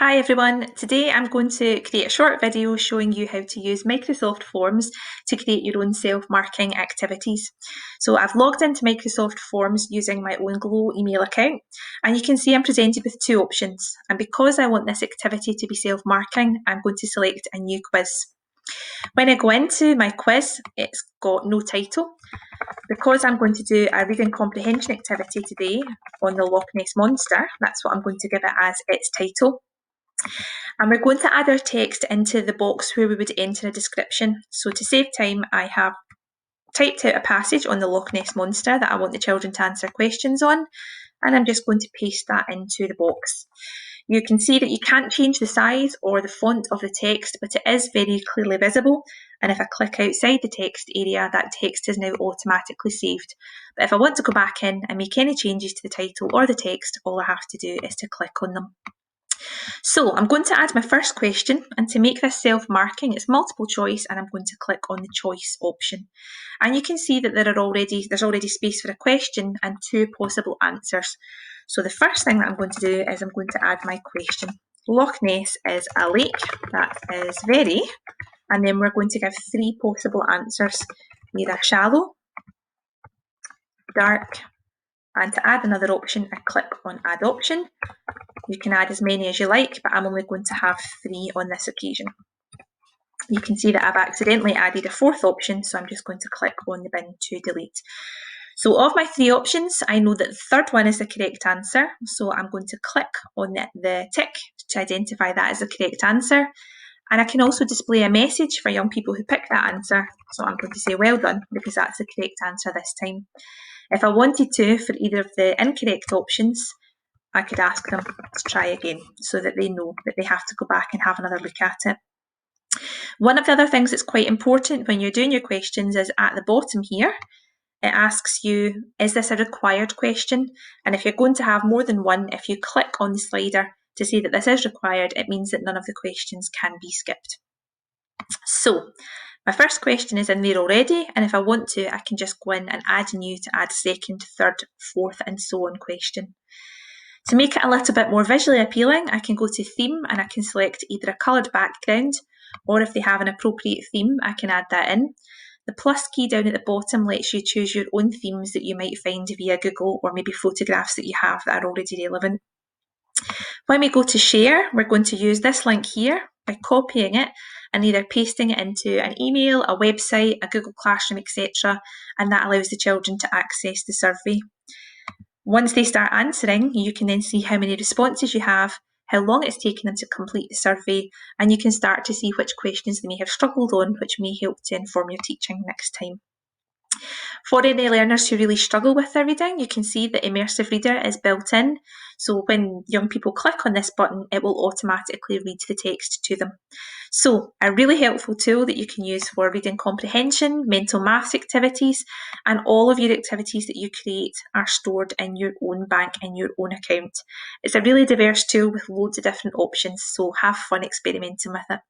Hi everyone, today I'm going to create a short video showing you how to use Microsoft Forms to create your own self-marking activities. So I've logged into Microsoft Forms using my own Glow email account, and you can see I'm presented with two options, and because I want this activity to be self-marking, I'm going to select a new quiz. When I go into my quiz, it's got no title. Because I'm going to do a reading comprehension activity today on the Loch Ness Monster, that's what I'm going to give it as its title. And we're going to add our text into the box where we would enter a description. So to save time, I have typed out a passage on the Loch Ness Monster that I want the children to answer questions on, and I'm just going to paste that into the box. You can see that you can't change the size or the font of the text, but it is very clearly visible. And if I click outside the text area, that text is now automatically saved. But if I want to go back in and make any changes to the title or the text, all I have to do is to click on them. So I'm going to add my first question, and to make this self-marking, it's multiple choice, and I'm going to click on the choice option. And you can see that there's already space for a question and two possible answers. So the first thing that I'm going to do is I'm going to add my question. Loch Ness is a lake that is very, and then we're going to give three possible answers, either shallow, dark, and to add another option, I click on add option. You can add as many as you like, but I'm only going to have three on this occasion. You can see that I've accidentally added a fourth option, so I'm just going to click on the bin to delete. So of my three options, I know that the third one is the correct answer, so I'm going to click on the tick to identify that as the correct answer. And I can also display a message for young people who pick that answer, so I'm going to say well done, because that's the correct answer this time. If I wanted to, for either of the incorrect options, I could ask them to try again so that they know that they have to go back and have another look at it. One of the other things that's quite important when you're doing your questions is at the bottom here, it asks you, is this a required question? And if you're going to have more than one, if you click on the slider to say that this is required, it means that none of the questions can be skipped. So my first question is in there already, and if I want to, I can just go in and add new to add second, third, fourth, and so on question. To make it a little bit more visually appealing, I can go to theme and I can select either a coloured background, or if they have an appropriate theme, I can add that in. The plus key down at the bottom lets you choose your own themes that you might find via Google, or maybe photographs that you have that are already relevant. When we go to share, we're going to use this link here by copying it and either pasting it into an email, a website, a Google Classroom, etc. And that allows the children to access the survey. Once they start answering, you can then see how many responses you have, how long it's taken them to complete the survey, and you can start to see which questions they may have struggled on, which may help to inform your teaching next time. For any learners who really struggle with their reading, you can see that Immersive Reader is built in. So when young people click on this button, it will automatically read the text to them. So a really helpful tool that you can use for reading comprehension, mental maths activities, and all of your activities that you create are stored in your own bank, in your own account. It's a really diverse tool with loads of different options, so have fun experimenting with it.